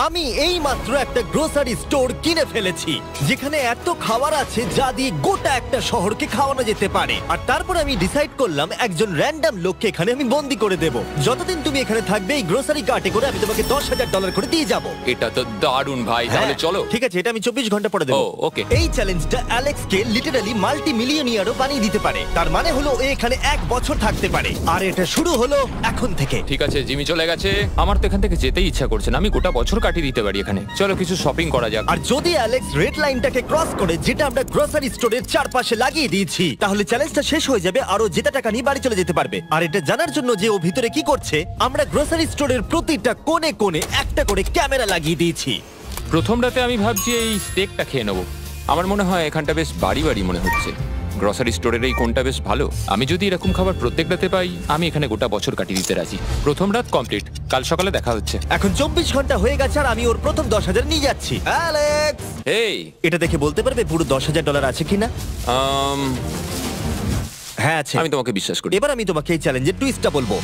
আমি এই মাত্র একটা গ্রোসারি স্টোর কিনে ফেলেছি যেখানে এত খাবার আছে যা দিয়ে গোটা একটা শহরকে খাওয়ানো যেতে পারে। আর তারপরে আমি ডিসাইড করলাম একজন র্যান্ডম লোককে এখানে আমি বন্দি করে দেব। যতদিন তুমি এখানে থাকবে এই গ্রোসারি কার্টে করে আমি তোমাকে $10,000 করে দিয়ে যাবো। এটা তো দারুণ ভাই, তাহলে চলো। ঠিক আছে, এটা আমি 24 ঘন্টা পরে দেবো। ওকে। এই চ্যালেঞ্জটা অ্যালেক্সকে লিটারালি মাল্টি মিলিয়নিয়ারও বানিয়ে দিতে পারে। তার মানে হলো ও এখানে 1 বছর থাকতে পারে। আর এটা শুরু হলো এখন থেকে। ঠিক আছে, জিমি চলে গেছে। আমার তো এখান থেকে যেতেই ইচ্ছা করছে না। আমি গোটা বছর কাটিয়ে দিতে পারি এখানে। চলো কিছু শপিং করা যাক। আর যদি অ্যালেক্স রেড লাইনটাকে ক্রস করে, যেটা আমরা গ্রোসারি স্টোরের চারপাশে লাগিয়ে দিয়েছি, তাহলে চ্যালেঞ্জটা শেষ হয়ে যাবে আর ও জেতা টাকা নিয়ে বাড়ি চলে যেতে পারবে। আর এটা জানার জন্য যে ও ভিতরে কি করছে, আমরা গ্রোসারি স্টোরের প্রতিটা কোণে কোণে একটা করে ক্যামেরা লাগিয়ে দিয়েছি। প্রথম রাতে আমি ভাবছি এই স্টেকটা খেয়ে নেবো। আমার মনে হয় এখানটা বেশ বাড়ি বাড়ি মনে হচ্ছে। গ্রসারি স্টোরের এই কোনটা বেশ ভালো। আমি যদি এরকম খাবার প্রত্যেক রাতে পাই, আমি এখানে গোটা বছর কাটিয়ে দিতে রাজি। প্রথম রাত কমপ্লিট, কাল সকালে দেখা হচ্ছে। এখন 24 ঘন্টা হয়ে গেছে আর আমি ওর প্রথম 10,000 নিয়ে যাচ্ছি। অ্যালেক্স, এই এটা দেখে বলতে পারবে পুরো $10,000 আছে কিনা? হ্যাঁ আছে। আমি তোমাকে বিশ্বাস করি। এবার আমি তোমাকে এই চ্যালেঞ্জের টুইস্টটা বলবো।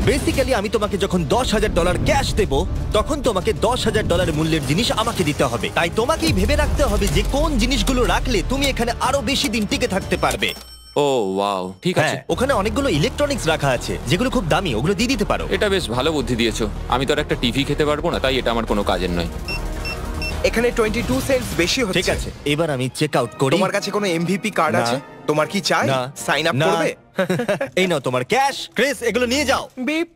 বেসিক্যালি আমি তোমাকে যখন $10,000 ক্যাশ দেব, তখন তোমাকে $10,000 মূল্যের জিনিস আমাকে দিতে হবে। তাই তোমাকেই ভেবে রাখতে হবে যে কোন জিনিসগুলো রাখলে তুমি এখানে আরো বেশি দিন টিকে থাকতে পারবে। ও ওয়াও, ঠিক আছে। ওখানে অনেকগুলো ইলেকট্রনিক্স রাখা আছে যেগুলো খুব দামি, ওগুলো দিয়ে দিতে পারো। এটা বেশ ভালো বুদ্ধি দিয়েছো। আমি তো আর একটা টিভি খেতে পারবো না, তাই এটা আমার কোনো কাজের নয়। এখানে 22 সেন্টস বেশি হচ্ছে। ঠিক আছে, এবার আমি চেক আউট করি। তোমার কাছে কোনো এমভিপি কার্ড আছে? তোমার কি চাই? না। সাইন আপ না। করবে? এই নাও তোমার ক্যাশ। ক্রিস, এগুলো নিয়ে যাও। Beep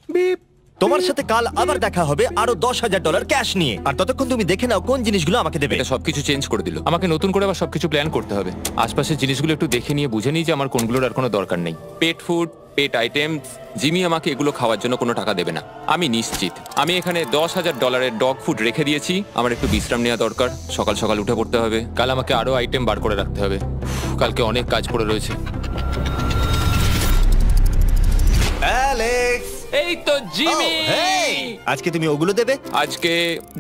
beep. তোমার সাথে কাল আবার দেখা হবে আরো $10,000 ক্যাশ নিয়ে। আর ততক্ষণ তুমি দেখে নাও কোন জিনিসগুলো আমাকে দেবে। এটা সবকিছু চেঞ্জ করে দিল। আমাকে নতুন করে আবার সবকিছু প্ল্যান করতে হবে। আশপাশের জিনিসগুলো একটু দেখে নিয়ে বুঝে নিই যে আমার কোনগুলোর আর কোনো দরকার নেই। পেট ফুড, পেট আইটেমস। জিমি আমাকে এগুলো খাওয়ার জন্য কোনো টাকা দেবে না, আমি নিশ্চিত। আমি এখানে $10,000 ডগ ফুড রেখে দিয়েছি। আমার একটু বিশ্রাম নেওয়া দরকার। সকাল সকাল উঠে পড়তে হবে। কাল আমাকে আরো আইটেম বার করে রাখতে হবে। কালকে অনেক কাজ পড়ে রয়েছে। অ্যালেক্স, এই তো জিমি। আজকে তুমি ওগুলো দেবে? আজকে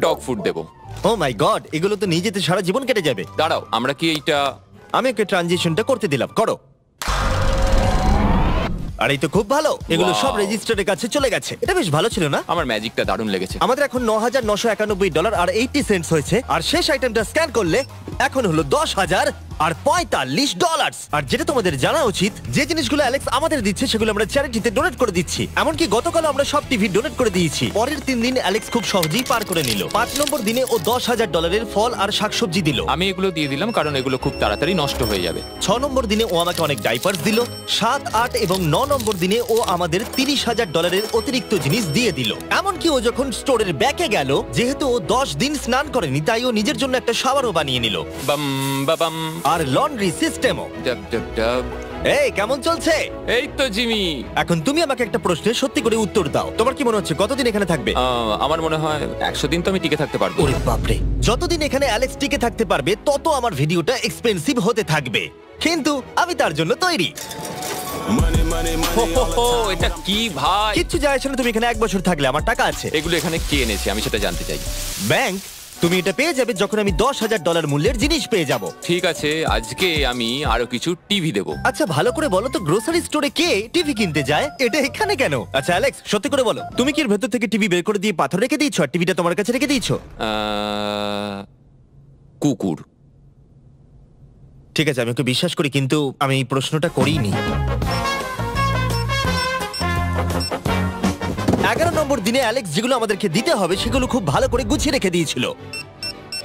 ডগ ফুড দেবো। ও মাই গড, এগুলো তো নিয়ে যেতে সারা জীবন কেটে যাবে। দাঁড়াও, আমরা কি এইটা... আমি ওকে ট্রানজিশনটা করতে দিলাম, করো। আর এই তো খুব ভালো, এগুলো সব রেজিস্টারের কাছে চলে গেছে। এটা বেশ ভালো ছিল না? আমার ম্যাজিকটা দারুণ লেগেছে। আমাদের এখন $9,991 আর 80 সেন্টস হয়েছে। আর শেষ আইটেমটা স্ক্যান করলে এখন হলো $10,045। আর যেটা তোমাদের জানা উচিত, যে জিনিসগুলো অ্যালেক্স আমাদের দিচ্ছে সেগুলো আমরা চ্যারিটিতে ডোনেট করে দিচ্ছি। এমনকি গতকাল আমরা সব টিভি ডোনেট করে দিয়েছি। পরের 3 দিন অ্যালেক্স খুব সহজেই পার করে নিল। 5 নম্বর দিনে ও $10,000 ফল আর শাকসবজি দিল। আমি এগুলো দিয়ে দিলাম কারণ এগুলো খুব তাড়াতাড়ি নষ্ট হয়ে যাবে। 6 নম্বর দিনে ও আমাকে অনেক ডাইপার্স দিল। 7, 8 এবং 9 নম্বর দিনে ও আমাদের $30,000 অতিরিক্ত জিনিস দিয়ে দিল। এমনকি ও যখন স্টোরের ব্যাকে গেল, যেহেতু ও 10 দিন স্নান করেনি, তাই ও নিজের জন্য একটা শাওয়ারও বানিয়ে নিল। বাম বাবাম। আর লন্ড্রি সিস্টেমও। ডাব ডাব ডাব। এই কেমন চলছে? এই তো জিমি। এখন তুমি আমাকে একটা প্রশ্নের সত্যি করে উত্তর দাও। তোমার কি মনে হচ্ছে কতদিন এখানে থাকবে? আমার মনে হয় 100 দিন তো আমি টিকে থাকতে পারবো। ওরে বাপরে, যতদিন এখানে অ্যালেক্স টিকে থাকতে পারবে তত আমার ভিডিওটা এক্সপেন্সিভ হতে থাকবে। কিন্তু আমি তার জন্য তৈরি। এটা কি ভাই? কিচ্ছু যায় আসে না, তুমি এখানে 1 বছর থাকলে আমার টাকা আছে। এগুলো এখানে কে এনেছে আমি সেটা জানতে চাই। ব্যাংক। তুমি এটা পেয়ে যাবে যখন আমি $10,000 মূল্যের জিনিস পেয়ে যাব। ঠিক আছে, আজকে আমি আরো কিছু টিভি দেবো। আচ্ছা ভালো করে বলো তো, গ্রোসারি স্টোরে কে টিভি কিনতে যায়? এটা এখানে কেন? আচ্ছা অ্যালেক্স, সত্যি করে বলো, তুমি কি এর ভেতর থেকে টিভি বের করে দিয়ে পাথর রেখে দিয়েছো আর টিভিটা তোমার কাছে রেখে দিয়েছো? কুকুর। ঠিক আছে, আমি ওকে বিশ্বাস করি, কিন্তু আমি এই প্রশ্নটা করিনি। 11 নম্বর দিনে অ্যালেক্স যেগুলো আমাদেরকে দিতে হবে সেগুলো খুব ভালো করে গুছিয়ে রেখে দিয়েছিল।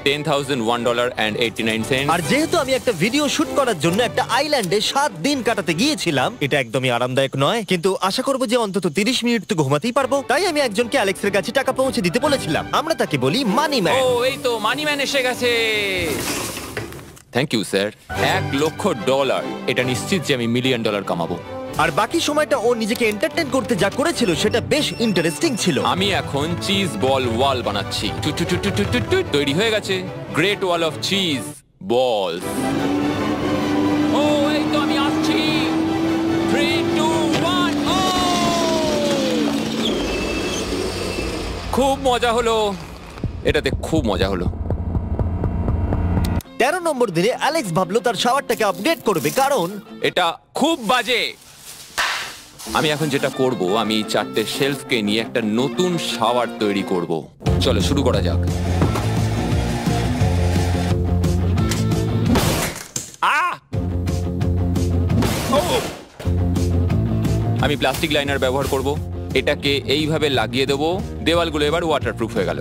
$10,001.89। আর যেহেতু আমি একটা ভিডিও শুট করার জন্য একটা আইল্যান্ডে 7 দিন কাটাতে গিয়েছিলাম, এটা একদমই আরামদায়ক নয়, কিন্তু আশা করবো যে অন্তত 30 মিনিট তো ঘুমাতেই পারবো। তাই আমি একজনকে অ্যালেক্সের কাছে টাকা পৌঁছে দিতে বলেছিলাম। আমরা তাকে বলি মানি ম্যান। ও এই তো মানি ম্যান এসে গেছে। Thank you sir. $1,00,000। এটা নিশ্চিত যে আমি $1 মিলিয়ন কামাবো। আর বাকি সময়টা ও নিজেকে এন্টারটেইন করতে যা করেছিল সেটা বেশ ইন্টারেস্টিং ছিল। আমি এখন চিজ বল ওয়াল বানাচ্ছি। তৈরি হয়ে গেছে great wall of cheese ball. ও এই তো আমি আসছি। 3, 2, 1 ও খুব মজা হলো, এটাতে খুব মজা হলো। 13 নম্বর দিনে অ্যালেক্স ভাবলো তার শাওয়ারটাকে আপডেট করবে, কারণ এটা খুব বাজে। আমি এখন যেটা করব, আমি এই 4টে শেলফকে নিয়ে একটা নতুন শাওয়ার তৈরি করব। চলো শুরু করা যাক। আমি প্লাস্টিক লাইনার ব্যবহার করব। এটাকে এইভাবে লাগিয়ে দেবো। দেওয়ালগুলো এবার ওয়াটারপ্রুফ হয়ে গেল।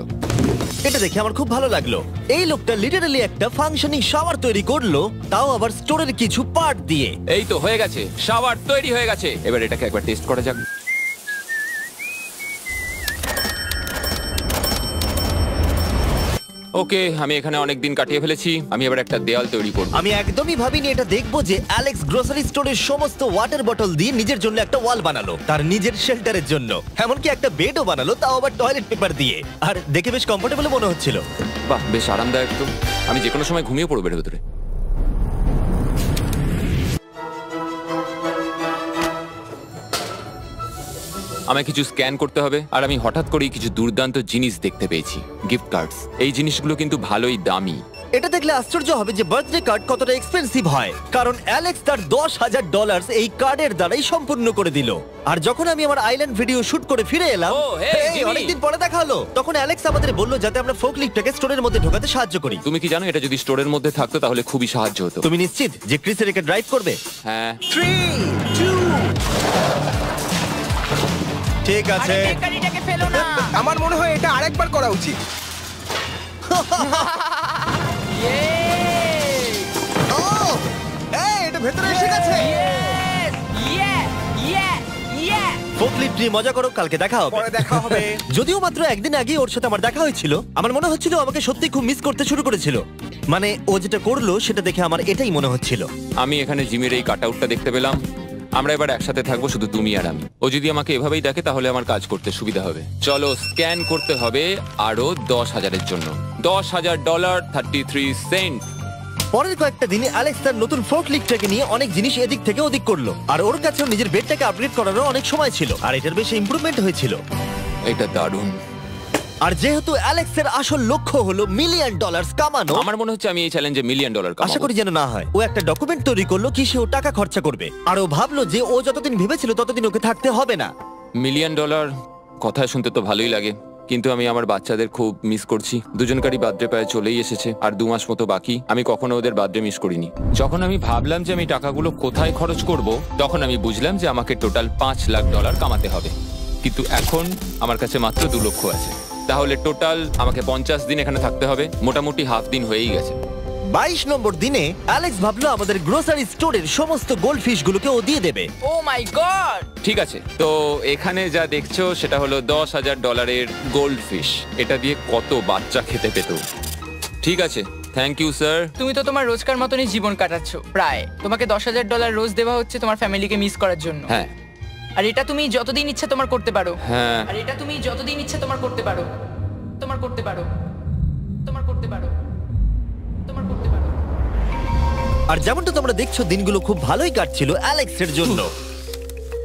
এটা দেখে আমার খুব ভালো লাগলো। এই লোকটা লিটারালি একটা ফাংশনিং শাওয়ার তৈরি করলো, তাও আবার স্টোরের কিছু পার্ট দিয়ে। এই তো হয়ে গেছে, শাওয়ার তৈরি হয়ে গেছে। এবার এটাকে একবার টেস্ট করা যাক। ওকে, আমি এখানে অনেক দিন কাটিয়ে ফেলেছি। আমি এবার একটা দেওয়াল তৈরি করব। আমি একদমই ভাবিনি এটা দেখবো যে অ্যালেক্স গ্রোসারি স্টোরের সমস্ত ওয়াটার বটল দিয়ে নিজের জন্য একটা ওয়াল বানালো, তার নিজের শেল্টারের জন্য। এমনকি একটা বেডও বানালো, তাও আবার টয়লেট পেপার দিয়ে। আর দেখে বেশ কমফোর্টেবল মনে হচ্ছিল। বাহ, বেশ আরামদায়ক তো। আমি যে কোনো সময় ঘুমিয়ে পড়বো এর ভেতরে। আমায় কিছু স্ক্যান করতে হবে, আর আমি হঠাৎ করেই কিছু দুর্দান্ত জিনিস দেখতে পেয়েছি। Gift cards. এই জিনিসগুলো কিন্তু ভালোই দামি। এটা দেখলে আশ্চর্য হবে যে বার্থডে কার্ড কতটা এক্সপেন্সিভ হয়, কারণ অ্যালেক্স তার $10,000 এই কার্ডের দ্বারাই সম্পূর্ণ করে দিল। আর যখন আমি আমার আইল্যান্ড ভিডিও শুট করে ফিরে এলাম, ও, hey, এই, জিমি। অনেকদিন পরে দেখা হলো, তখন অ্যালেক্স আমাদের বললো যাতে আমরা ফোকলিফটটাকে স্টোরের মধ্যে ঢোকাতে সাহায্য করি। তুমি কি জানো, এটা যদি স্টোরের মধ্যে থাকতো তাহলে খুবই সাহায্য হতো। তুমি নিশ্চিত যে ক্রিসের একে ড্রাইভ করবে? হ্যাঁ। 3, 2 ঠিক আছে। আমার মনে হয় এটা আরেকবার করা উচিত। ও, এই, এটা ভেতরে এসে গেছে। ফোকলিফট নিয়ে মজা করো, কালকে দেখা হবে। পরে দেখা হবে। যদিও মাত্র একদিন আগে ওর সাথে আমার দেখা হয়েছিল, আমার মনে হচ্ছিল আমাকে সত্যি খুব মিস করতে শুরু করেছিল। মানে ও যেটা করলো সেটা দেখে আমার এটাই মনে হচ্ছিল। আমি এখানে জিমির এই কাটআউটটা দেখতে পেলাম। আমরা এবার একসাথে থাকবো, শুধু তুমি আর আমি। ও যদি আমাকে এভাবেই দেখে তাহলে আমার কাজ করতে সুবিধা হবে। চলো, স্ক্যান করতে হবে আরো 10,000-এর জন্য। $10,000 33 সেন্ট। পরের কয়েকটা দিনে অ্যালেক্স তার নতুন ফোকলিফটটাকে নিয়ে অনেক জিনিস এদিক থেকে ওদিক করলো, আর ওর কাছেও নিজের বেডটাকে আপগ্রেড করারও অনেক সময় ছিল, আর এটার বেশ ইমপ্রুভমেন্ট হয়েছিল। এটা দারুণ। আর যেহেতু অ্যালেক্সের আসল লক্ষ্য হলো $1,000,000 কামানো, আমার মনে হচ্ছে আমি এই চ্যালেঞ্জে $1 মিলিয়ন আশা কামাবো। করি যেন না হয়। ও একটা ডকুমেন্ট তৈরি করলো কিসে ও টাকা খরচা করবে, আর ও ভাবলো যে ও যতদিন ভেবেছিল ততদিন ওকে থাকতে হবে না। $1 মিলিয়ন কথা শুনতে তো ভালোই লাগে, কিন্তু আমি আমার বাচ্চাদের খুব মিস করছি। দুজনকারই বার্থডে প্রায় চলেই এসেছে, আর 2 মাস মতো বাকি। আমি কখনো ওদের বার্থডে মিস করিনি। যখন আমি ভাবলাম যে আমি টাকাগুলো কোথায় খরচ করব, তখন আমি বুঝলাম যে আমাকে টোটাল $5 লাখ কামাতে হবে। কিন্তু এখন আমার কাছে মাত্র 2 লক্ষ আছে। তাহলে টোটাল আমাকে 50 দিন এখানে থাকতে হবে। মোটামুটি হাফ দিন হয়েই গেছে। 22 নম্বর দিনে অ্যালেক্স ভাবলো আমাদের গ্রোসারি স্টোরের সমস্ত গোল্ড ফিশ গুলোকে ও দিয়ে দেবে। ও মাই গড! ঠিক আছে, তো এখানে যা দেখছো সেটা হলো $10,000 গোল্ড ফিশ। এটা দিয়ে কত বাচ্চা খেতে পেত। ঠিক আছে, থ্যাংক ইউ স্যার। তুমি তো তোমার রোজকার মতনই জীবন কাটাচ্ছ প্রায়। তোমাকে $10,000 রোজ দেওয়া হচ্ছে তোমার ফ্যামিলিকে মিস করার জন্য। হ্যাঁ আর এটা তুমি যতদিন ইচ্ছা তোমার করতে পারো। হ্যাঁ। আর এটা তুমি যতদিন ইচ্ছা তোমার করতে পারো। তোমার করতে পারো। তোমার করতে পারো। তোমার করতে পারো। আর যেমনটা তোমরা দেখছো দিনগুলো খুব ভালোই কাটছিল অ্যালেক্সের জন্য,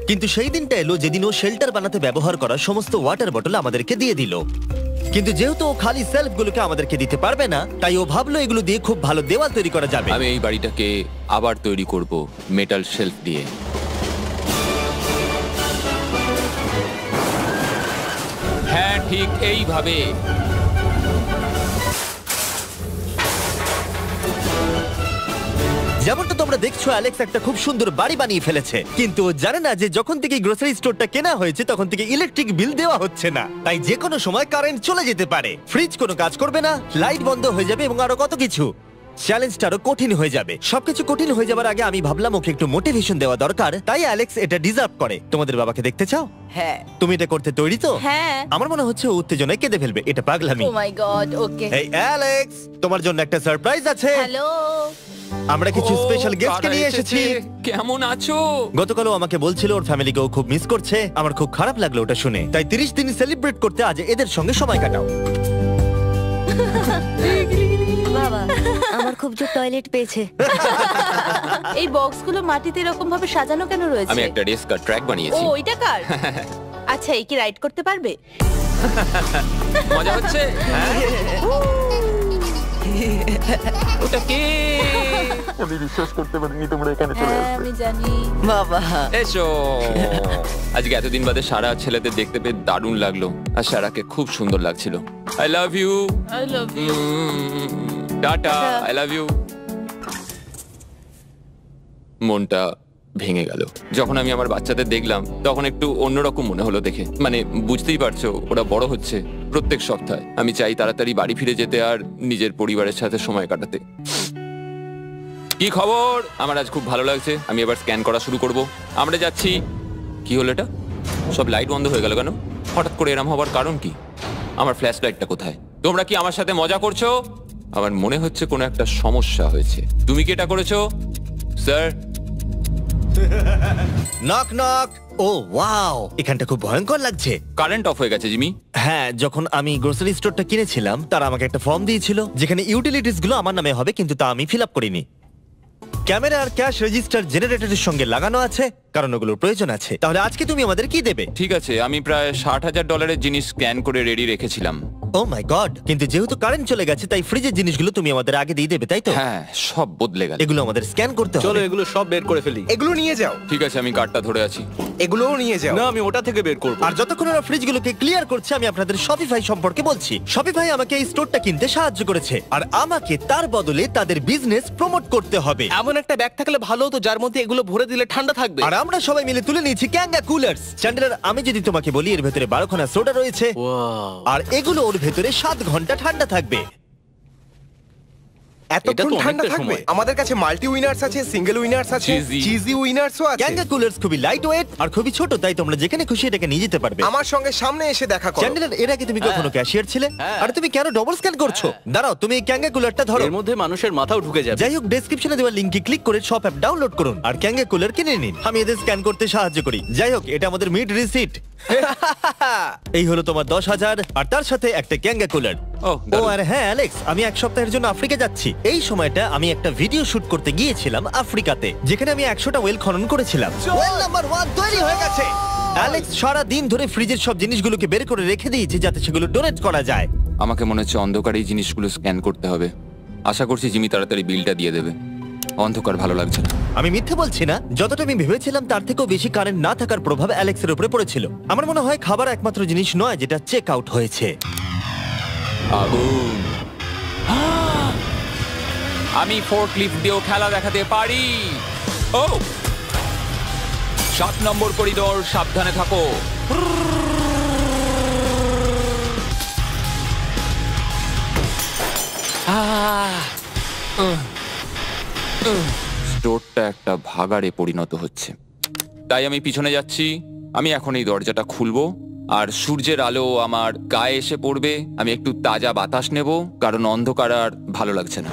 কিন্তু সেই দিনটা এলো যেদিন ও শেল্টার বানাতে ব্যবহার করা সমস্ত ওয়াটার বটল আমাদেরকে দিয়ে দিল। কিন্তু যেহেতু ও খালি সেলফগুলোকে আমাদেরকে দিতে পারবে না, তাই ও ভাবলো এগুলো দিয়ে খুব ভালো দেওয়াল তৈরি করা যাবে। আমি এই বাড়িটাকে আবার তৈরি করব মেটাল শেলফ দিয়ে। হ্যাঁ, ঠিক এইভাবে। যেমনটা তোমরা দেখছো অ্যালেক্স একটা খুব সুন্দর বাড়ি বানিয়ে ফেলেছে, কিন্তু ও জানে না যে যখন থেকে গ্রোসারি স্টোরটা কেনা হয়েছে তখন থেকে ইলেকট্রিক বিল দেওয়া হচ্ছে না। তাই যে কোনো সময় কারেন্ট চলে যেতে পারে, ফ্রিজ কোনো কাজ করবে না, লাইট বন্ধ হয়ে যাবে এবং আরো কত কিছু। চ্যালেঞ্জটা আরো কঠিন হয়ে যাবে। সবকিছু কঠিন হয়ে যাবার আগে আমি ভাবলাম ওকে একটু মোটিভেশন দেওয়া দরকার, তাই অ্যালেক্স এটা ডিজার্ভ করে। তোমাদের বাবাকে দেখতে চাও? হ্যাঁ। তুমি এটা করতে তৈরি তো? হ্যাঁ। আমার মনে হচ্ছে ও উত্তেজনায় কেঁদে ফেলবে, এটা পাগলামি। ও মাই গড, ওকে। এই অ্যালেক্স, তোমার জন্য একটা সারপ্রাইজ আছে। হ্যালো। আমরা কিছু ও, স্পেশাল গেস্টকে কারা নিয়ে এসেছে? এসেছি। কেমন আছো? গতকালও আমাকে বলছিল ওর ফ্যামিলিকেও খুব মিস করছে। আমার খুব খারাপ লাগলো ওটা শুনে, তাই 30 দিন সেলিব্রেট করতে আজ এদের সঙ্গে সময় কাটাও। বাবা, আমার খুব জোর টয়লেট পেয়েছে। এই বক্সগুলো মাটিতে এরকম ভাবে সাজানো কেন রয়েছে? আমি একটা রেস কার ট্র্যাক ও, বানিয়েছি। ওইটা কার? আচ্ছা, এই কি রাইড করতে পারবে? মজা হচ্ছে? ওটা কে? ও আমি বিশ্বাস করতে পারিনি তোমরা এখানে চলে হ্যাঁ আসবে। আমি জানি। বাবা এসো। আজকে এতদিন বাদে সারা ছেলেদের দেখতে পেয়ে দারুণ লাগলো, আর সারাকে খুব সুন্দর লাগছিল। I love you. I love you. Tata. Tata. I love you. মনটা ভেঙে গেল যখন আমি আমার বাচ্চাদের দেখলাম। তখন একটু অন্যরকম মনে হলো দেখে, মানে বুঝতেই পারছো ওরা বড় হচ্ছে প্রত্যেক সপ্তাহে। আমি চাই তাড়াতাড়ি বাড়ি ফিরে যেতে আর নিজের পরিবারের সাথে সময় কাটাতে। কি খবর? আমার আজ খুব ভালো লাগছে। আমি এবার স্ক্যান করা শুরু করব। আমরা যাচ্ছি। কি হলো এটা? সব লাইট বন্ধ হয়ে গেল কেন? হঠাৎ করে এরম হবার কারণ কি? আমার ফ্ল্যাশ লাইটটা কোথায়? তোমরা কি আমার সাথে মজা করছো? আমার মনে হচ্ছে কোনো একটা সমস্যা হয়েছে। তুমি কি এটা করেছো স্যার? Knock knock. ও ওয়াও, এখানটা খুব ভয়ঙ্কর লাগছে। কারেন্ট অফ হয়ে গেছে জিমি। হ্যাঁ, যখন আমি গ্রোসারি স্টোরটা কিনেছিলাম তারা আমাকে একটা ফর্ম দিয়েছিল যেখানে ইউটিলিটিস গুলো আমার নামে হবে, কিন্তু তা আমি ফিল আপ করিনি। ক্যামেরা আর ক্যাশ রেজিস্টার জেনারেটরের সঙ্গে লাগানো আছে কারণ ওগুলোর প্রয়োজন আছে। তাহলে আজকে তুমি আমাদের কি দেবে? ঠিক আছে, আমি প্রায় $60,000 জিনিস স্ক্যান করে রেডি রেখেছিলাম। ও মাই গড, কিন্তু যেহেতু কারেন্ট চলে গেছে তাই ফ্রিজের জিনিসগুলো তুমি আমাদের আগে দিয়ে দেবে, তাই তো? হ্যাঁ, সব বদলে গেল। এগুলো আমাদের স্ক্যান করতে চলো হবে। এগুলো সব বের করে ফেলি। এগুলো নিয়ে যাও, ঠিক আছে, আমি কার্ডটা ধরে আছি। এগুলোও নিয়ে যাও। না আমি ওটা থেকে বের করবো। আর যতক্ষণ ওরা ফ্রিজগুলোকে ক্লিয়ার করছে আমি আপনাদের শপিফাই সম্পর্কে বলছি। শপিফাই আমাকে এই স্টোরটা কিনতে সাহায্য করেছে আর আমাকে তার বদলে তাদের বিজনেস প্রমোট করতে হবে। এমন একটা ব্যাগ থাকলে ভালো হতো যার মধ্যে এগুলো ভরে দিলে ঠান্ডা থাকবে। আর আমরা সবাই মিলে তুলে নিয়েছি ক্যাঙ্গা কুলার্স। চ্যান্ডেলার, আমি যদি তোমাকে বলি এর ভেতরে 12খানা সোডা রয়েছে Wow! আর এগুলো ওর ভেতরে 7 ঘন্টা ঠান্ডা থাকবে। এতক্ষণ এটা তো ঠান্ডা অনেকটা থাকবে? সময়। আমাদের কাছে মাল্টি উইনার্স আছে, সিঙ্গেল উইনার্স আছে, Cheesy। চিজি উইনার্সও আছে। ক্যাঙ্গা কুলার্স খুবই লাইট ওয়েট আর খুবই ছোট, তাই তোমরা যেখানে খুশি এটাকে নিয়ে যেতে পারবে। আমার সঙ্গে সামনে এসে দেখা করো। চ্যান্ডেলার, এর আগে তুমি কখনো ক্যাশিয়ার ছিলে? হ্যাঁ। আর তুমি কেন ডবল স্ক্যান করছো? দাঁড়াও, তুমি এই ক্যাঙ্গা কুলারটা ধরো। এর মধ্যে মানুষের মাথাও ঢুকে যাবে। যাই হোক, ডেসক্রিপশনে দেওয়া লিংকে ক্লিক করে শপ অ্যাপ ডাউনলোড করুন আর ক্যাঙ্গা কুলার কিনে নিন। আমি এদের স্ক্যান করতে সাহায্য করি। যাই হোক, এটা আমাদের মিড রিসিট। এই হলো তোমার 10,000 আর তার সাথে একটা ক্যাঙ্গা কুলার। ওহ, ও দারুণ। আর হ্যাঁ অ্যালেক্স, আমি এক সপ্তাহের জন্য আফ্রিকা যাচ্ছি। এই সময়টা আমি একটা ভিডিও শুট করতে গিয়েছিলাম আফ্রিকাতে, যেখানে আমি 100টা ওয়েল খনন করেছিলাম। ওয়েল নাম্বার 1 তৈরি হয়ে গেছে। অ্যালেক্স সারা দিন ধরে ফ্রিজের সব জিনিসগুলোকে বের করে রেখে দিয়েছে যাতে সেগুলো ডোনেট করা যায়। আমাকে মনে হচ্ছে অন্ধকারে এই জিনিসগুলো স্ক্যান করতে হবে। আশা করছি জিমি তাড়াতাড়ি বিলটা দিয়ে দেবে। অন্ধকার ভালো লাগছে না। আমি মিথ্যে বলছি না, যতটা আমি ভেবেছিলাম তার থেকেও বেশি কারেন্ট না থাকার প্রভাব অ্যালেক্সের উপরে পড়েছিল। আমার মনে হয় খাবার একমাত্র জিনিস নয় যেটা চেক আউট হয়েছে। আগুন। আমি ফোর্কলিফট দিয়েও খেলা দেখাতে পারি। ও 7 নম্বর করিডোর, সাবধানে থাকো। স্টোরটা একটা ভাগাড়ে পরিণত হচ্ছে, তাই আমি পিছনে যাচ্ছি। আমি এখন এই দরজাটা খুলবো আর সূর্যের আলো আমার গায়ে এসে পড়বে। আমি একটু তাজা বাতাস নেব, কারণ অন্ধকার আর ভালো লাগছে না।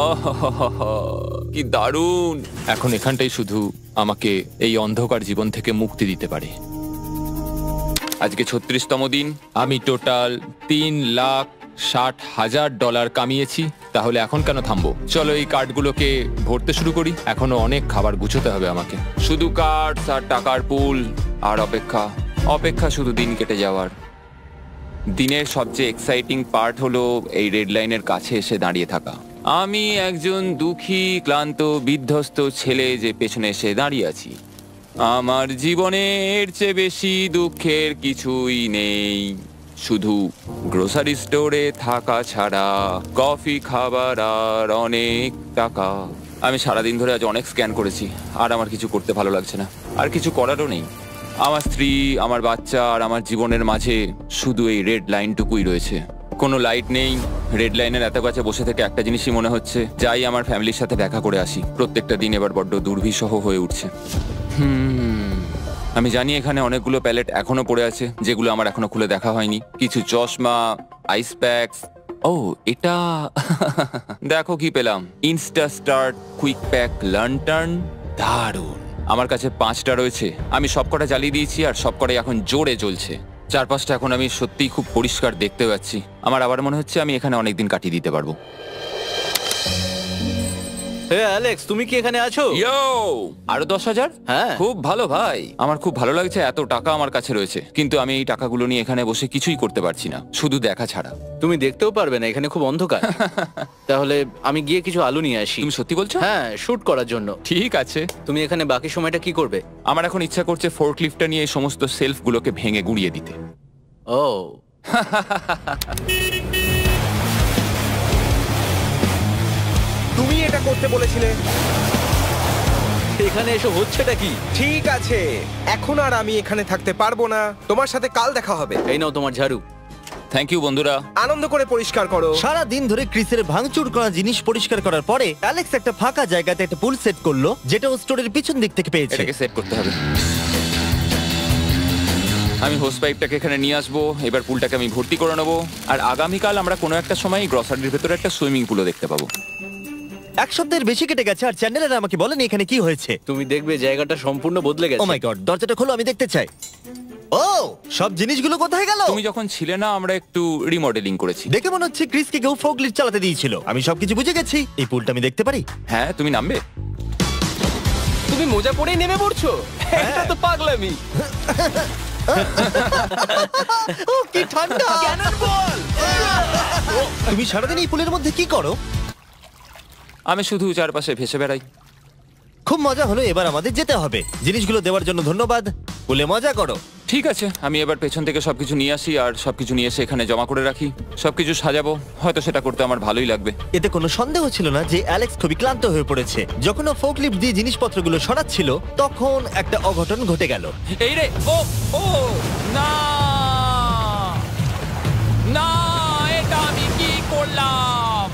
আহাহাহা, কি দারুণ! এখন এখানটাই শুধু আমাকে এই অন্ধকার জীবন থেকে মুক্তি দিতে পারে। আজকে 36তম দিন। আমি টোটাল $3,60,000 কামিয়েছি। তাহলে এখন কেন থামবো? চলো এই কার্ডগুলোকে ভরতে শুরু করি। এখনো অনেক খাবার গুছোতে হবে আমাকে। শুধু কার্ডস আর টাকার পুল আর অপেক্ষা, অপেক্ষা, শুধু দিন কেটে যাওয়ার। দিনের সবচেয়ে এক্সাইটিং পার্ট হলো এই রেড লাইনের কাছে এসে দাঁড়িয়ে থাকা। আমি একজন দুঃখী, ক্লান্ত, বিধ্বস্ত ছেলে যে পেছনে এসে দাঁড়িয়ে আছি। আমার জীবনে এর চেয়ে বেশি দুঃখের কিছুই নেই, শুধু গ্রোসারি স্টোরে থাকা ছাড়া, কফি খাবার আর অনেক টাকা। আমি সারাদিন ধরে আজ অনেক স্ক্যান করেছি আর আমার কিছু করতে ভালো লাগছে না, আর কিছু করারও নেই। আমার স্ত্রী, আমার বাচ্চা আর আমার জীবনের মাঝে শুধু এই রেড লাইনটুকুই রয়েছে। কোনো লাইট নেই। রেড লাইনের এত কাছে বসে থেকে একটা জিনিসই মনে হচ্ছে, যাই আমার ফ্যামিলির সাথে দেখা করে আসি। প্রত্যেকটা দিন এবার বড্ড দুর্বিষহ হয়ে উঠছে। আমি জানি এখানে অনেকগুলো প্যালেট এখনো পড়ে আছে যেগুলো আমার এখনো খুলে দেখা হয়নি। কিছু চশমা, আইস প্যাকস। ও এটা দেখো কি পেলাম, ইনস্টা স্টার্ট কুইক প্যাক লান্টার্ন। দারুণ। আমার কাছে 5টা রয়েছে। আমি সবকটা জ্বালিয়ে দিয়েছি আর সবকটাই এখন জোরে জ্বলছে। চারপাশটা এখন আমি সত্যিই খুব পরিষ্কার দেখতে পাচ্ছি। আমার আবার মনে হচ্ছে আমি এখানে অনেকদিন কাটিয়ে দিতে পারবো। হে অ্যালেক্স, তুমি কি এখানে আছো? ইয়ো, আরো 10,000? হ্যাঁ। খুব ভালো ভাই, আমার খুব ভালো লাগছে এত টাকা আমার কাছে রয়েছে, কিন্তু আমি এই টাকাগুলো নিয়ে এখানে বসে কিছুই করতে পারছি না, শুধু দেখা ছাড়া। তুমি দেখতেও পারবে না, এখানে খুব অন্ধকার। তাহলে আমি গিয়ে কিছু আলু নিয়ে আসি। তুমি সত্যি বলছো? হ্যাঁ, শুট করার জন্য। ঠিক আছে। তুমি এখানে বাকি সময়টা কি করবে? আমার এখন ইচ্ছা করছে ফোর্কলিফটটা নিয়ে এই সমস্ত সেলফগুলোকে ভেঙে গুঁড়িয়ে দিতে। ও, তুমি এটা করতে বলেছিলে। এখানে এসে হচ্ছেটা কি? ঠিক আছে, এখন আর আমি এখানে থাকতে পারবো না। তোমার সাথে কাল দেখা হবে। এই নাও তোমার ঝাড়ু। থ্যাংক ইউ বন্ধুরা। আনন্দ করে পরিষ্কার করো। সারা দিন ধরে ক্রিসের ভাঙচুর করা জিনিস পরিষ্কার করার পরে অ্যালেক্স একটা ফাঁকা জায়গাতে একটা পুল সেট করলো, যেটা ও স্টোরের পিছন দিক থেকে পেয়েছে। এটাকে সেট করতে হবে। আমি হোস পাইপটাকে এখানে নিয়ে আসবো, এবার পুলটাকে আমি ভর্তি করে নেবো, আর আগামীকাল আমরা কোনো একটা সময় গ্রসারির ভেতরে একটা সুইমিং পুলও দেখতে পাবো। এক সপ্তাহের বেশি কেটে গেছে আর চ্যানেলের আমাকে বলেনি এখানে কি হয়েছে। তুমি দেখবে জায়গাটা সম্পূর্ণ বদলে ও গেছে। মাই গড, দরজাটা খোলো, আমি দেখতে চাই। ও, সব জিনিসগুলো কোথায় গেল? তুমি যখন ছিলে না, আমরা একটু রিমডেলিং করেছি। দেখে মনে হচ্ছে ক্রিসকে কেউ ফোর্কলিফট চালাতে দিয়েছিল। আমি সবকিছু বুঝে গেছি। এই পুলটা আমি দেখতে পারি? হ্যাঁ, তুমি নামবে? তুমি মোজা পরেই নেমে পড়ছো? এটা তো পাগলামি। ও কি ঠান্ডা! তুমি সারাদিন এই পুলের মধ্যে কি করো? আমি শুধু চারপাশে ভেসে বেড়াই। খুব মজা হলো, এবার আমাদের যেতে হবে। জিনিসগুলো দেওয়ার জন্য ধন্যবাদ। পুলে মজা করো। ঠিক আছে, আমি এবার পেছন থেকে সবকিছু নিয়ে আসি আর সবকিছু নিয়ে এসে এখানে জমা করে রাখি, সবকিছু সাজাবো। হয়তো সেটা করতে আমার ভালোই লাগবে। এতে কোনো সন্দেহ ছিল না যে অ্যালেক্স খুবই ক্লান্ত হয়ে পড়েছে। যখন ও ফোর্কলিফট দিয়ে জিনিসপত্রগুলো সরাচ্ছিল, তখন একটা অঘটন ঘটে গেল। এই রে, ও ও না না, এটা আমি কি করলাম?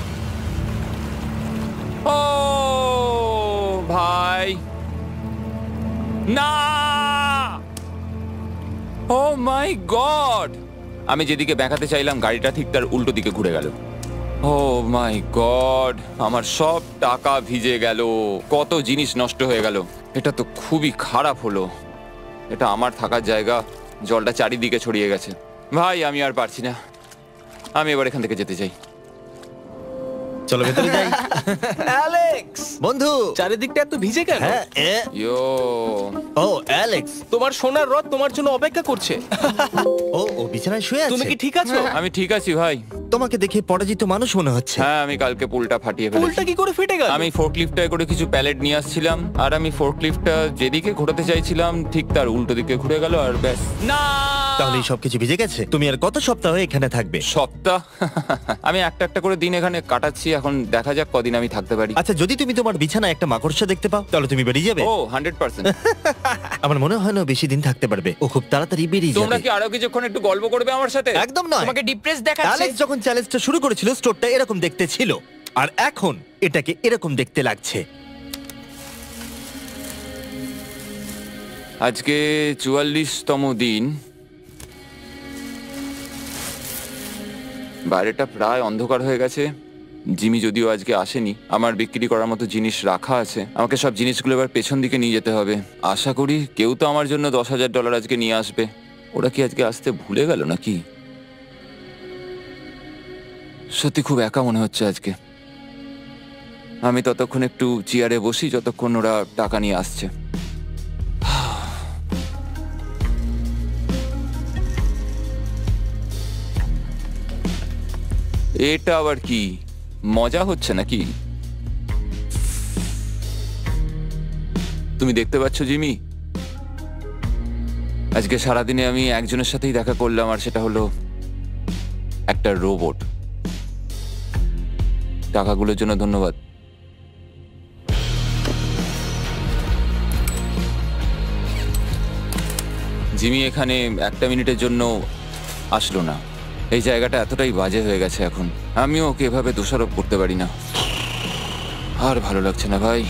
ও ভাই, না! ও মাই গড! আমি যেদিকে ব্যাকাতে চাইলাম গাড়িটা ঠিক তার উল্টো দিকে ঘুরে গেল। ও মাই গড, আমার সব টাকা ভিজে গেল, কত জিনিস নষ্ট হয়ে গেল। এটা তো খুবই খারাপ হলো। এটা আমার থাকার জায়গা, জলটা চারিদিকে ছড়িয়ে গেছে। ভাই, আমি আর পারছি না, আমি এবার এখান থেকে যেতে চাই। চলো ভেতরে যাই। অ্যালেক্স, বন্ধু। চারিদিকটা এত ভিজে কেন? হ্যাঁ, ইয়ো, ও অ্যালেক্স। তোমার সোনার রথ তোমার জন্য অপেক্ষা করছে। ও বিছানায় শুয়ে আছে। তুমি কি ঠিক আছো? আমি ঠিক আছি ভাই। তোমাকে দেখে পরাজিত মানুষ মনে হচ্ছে। হ্যাঁ, আমি কালকে পুলটা ফাটিয়ে পুলটা ফেলেছি। কি করে ফেটে গেল? আমি ফোর্কলিফটটায় করে কিছু প্যালেট নিয়ে আসছিলাম, আর আমি ফোর্কলিফটটা যেদিকে ঘোরাতে চাইছিলাম ঠিক তার উল্টো দিকে ঘুরে গেল, আর ব্যাস। না! তাহলে এই সবকিছু ভিজে গেছে। তুমি আর কত সপ্তাহ এখানে থাকবে? সপ্তাহ? আমি একটা একটা করে দিন এখানে কাটাচ্ছি, এখন দেখা যাক কদিন আমি থাকতে পারি। আচ্ছা, যদি তুমি তোমার বিছানায় একটা মাকড়সা দেখতে পাও, তাহলে তুমি বেরিয়ে যাবে? ও 100%। আমার মনে হয় না ও বেশি দিন থাকতে পারবে। ও খুব তাড়াতাড়ি বেরিয়ে তোমরা যাবে। কি আরো কিছুক্ষণ একটু গল্প করবে আমার সাথে? একদম নয়। তোমাকে ডিপ্রেস দেখাচ্ছে। অ্যালেক্স যখন চ্যালেঞ্জটা শুরু করেছিল, স্টোরটা এরকম দেখতে ছিল, আর এখন এটাকে এরকম দেখতে লাগছে। আজকে 44তম দিন। বাইরেটা প্রায় অন্ধকার হয়ে গেছে। জিমি যদিও আজকে আসেনি, আমার বিক্রি করার মতো জিনিস রাখা আছে। আমাকে সব জিনিসগুলো এবার পেছন দিকে নিয়ে যেতে হবে। আশা করি কেউ তো আমার জন্য $10,000 আজকে নিয়ে আসবে। ওরা কি আজকে আসতে ভুলে গেল নাকি? সত্যি খুব একা মনে হচ্ছে আজকে। আমি ততক্ষণ একটু চেয়ারে বসি যতক্ষণ ওরা টাকা নিয়ে আসছে। এটা আবার কি মজা হচ্ছে নাকি? তুমি দেখতে পাচ্ছ জিমি, আজকে সারাদিনে আমি একজনের সাথেই দেখা করলাম, আর সেটা হলো একটা রোবট। টাকাগুলোর জন্য ধন্যবাদ। জিমি এখানে একটা মিনিটের জন্য আসলো না। এই জায়গাটা এতটাই বাজে হয়ে গেছে এখন, আমিও ওকে এভাবে দোষারোপ করতে পারি না। আর ভালো লাগছে না ভাই।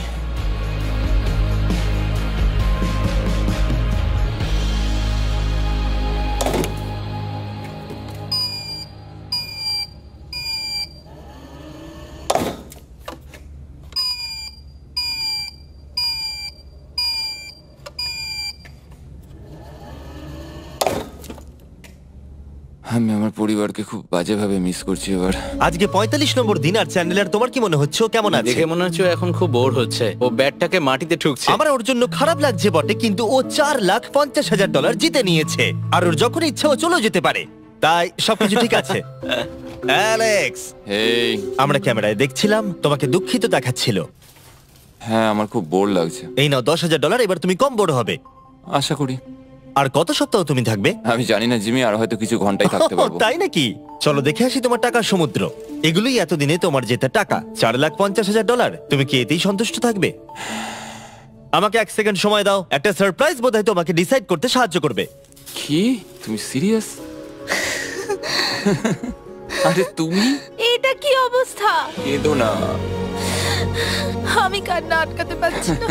আমি আমার পরিবারকে খুব বাজেভাবে মিস করছি এবার। আজকে 45 নম্বর দিন আর চ্যান্ডেলার তোমার কি মনে হচ্ছে ও কেমন আছে? দেখে মনে হচ্ছে ও এখন খুব বোর হচ্ছে, ও ব্যাটটাকে মাটিতে ঠুকছে। আমার ওর জন্য খারাপ লাগছে বটে, কিন্তু ও $4,50,000 জিতে নিয়েছে আর ওর যখন ইচ্ছা ও চলেও যেতে পারে, তাই সবকিছু ঠিক আছে। অ্যালেক্স, এই আমরা ক্যামেরায় দেখছিলাম, তোমাকে দুঃখিত দেখাচ্ছিল। হ্যাঁ, আমার খুব বোর লাগছে। এই নাও $10,000, এবার তুমি কম বড় হবে। আশা করি। আর কত সপ্তাহ তুমি থাকবে? আমি জানি না জিমি, আর হয়তো কিছু ঘন্টাই থাকতে পারবো। তাই নাকি? চলো দেখে আসি তোমার টাকার সমুদ্র। এগুলোই এতদিনে তোমার জেতা টাকা, $4,50,000। তুমি কি এতেই সন্তুষ্ট থাকবে? আমাকে 1 সেকেন্ড সময় দাও, একটা সারপ্রাইজ বোধহয় তোমাকে ডিসাইড করতে সাহায্য করবে। কি, তুমি সিরিয়াস? আরে তুমি এটা কি অবস্থা? কেঁদো না। আমি কান্না আটকাতে পারছি না।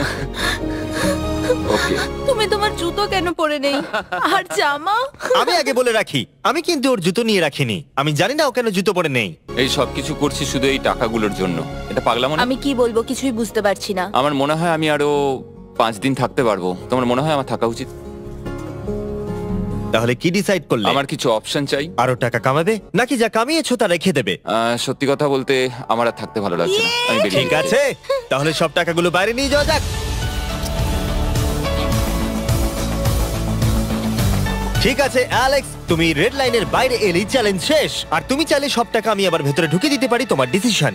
ওকে, তুমি তোমার জুতো কেন পরে নেই? আর জামা? আমি আগে বলে রাখি, আমি কিন্তু ওর জুতো নিয়ে রাখিনি। আমি জানি না ও কেন জুতো পরে নেই। এই সব কিছু করছি শুধু এই টাকাগুলোর জন্য। এটা পাগলামো না? আমি কি বলবো কিছুই বুঝতে পারছি না। আমার মনে হয় আমি আরো 5 দিন থাকতে পারবো। তোমার মনে হয় আমার থাকা উচিত? তাহলে কি ডিসাইড করলে? আমার কিছু অপশন চাই। আরো টাকা কামাবে নাকি যা কামিয়েছো তা রেখে দেবে? সত্যি কথা বলতে আমার আর থাকতে ভালো লাগছে না, আমি বেরিয়ে ঠিক যাচ্ছি। আছে, তাহলে সব টাকাগুলো বাইরে নিয়ে যাওয়া যাক। ঠিক আছে অ্যালেক্স, তুমি রেড লাইনের বাইরে এলেই চ্যালেঞ্জ শেষ। আর তুমি চাইলে সব টাকা আমি আবার ভেতরে ঢুকিয়ে দিতে পারি, তোমার ডিসিশন।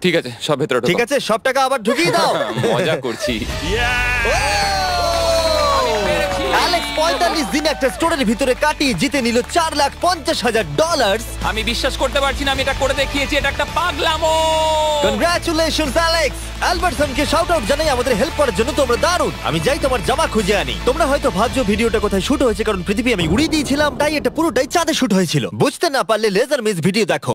ঠিক আছে, সব ভেতরে ঢোকো। ঠিক আছে, সব টাকা আবার ঢুকিয়ে দাও। মজা করছি। অ্যালেক্স 45 দিন একটা স্টোরের ভিতরে কাটিয়ে জিতে নিল $4,50,000। আমি বিশ্বাস করতে পারছি না আমি এটা করে দেখিয়েছি। এটা একটা পাগলামো। Congratulations Alex. অ্যালবার্টসনকে শাউট আউট জানাই, আমাদের হেল্প করার জন্য তোমরা দারুণ। আমি যাই তোমার জামা খুঁজে আনি। তোমরা হয়তো ভাবছো ভিডিওটা কোথায় শুট হয়েছে, কারণ পৃথিবী আমি উড়িয়ে দিয়েছিলাম, তাই এটা পুরোটাই চাঁদে শুট হয়েছিল। বুঝতে না পারলে লেজার মিস ভিডিও দেখো।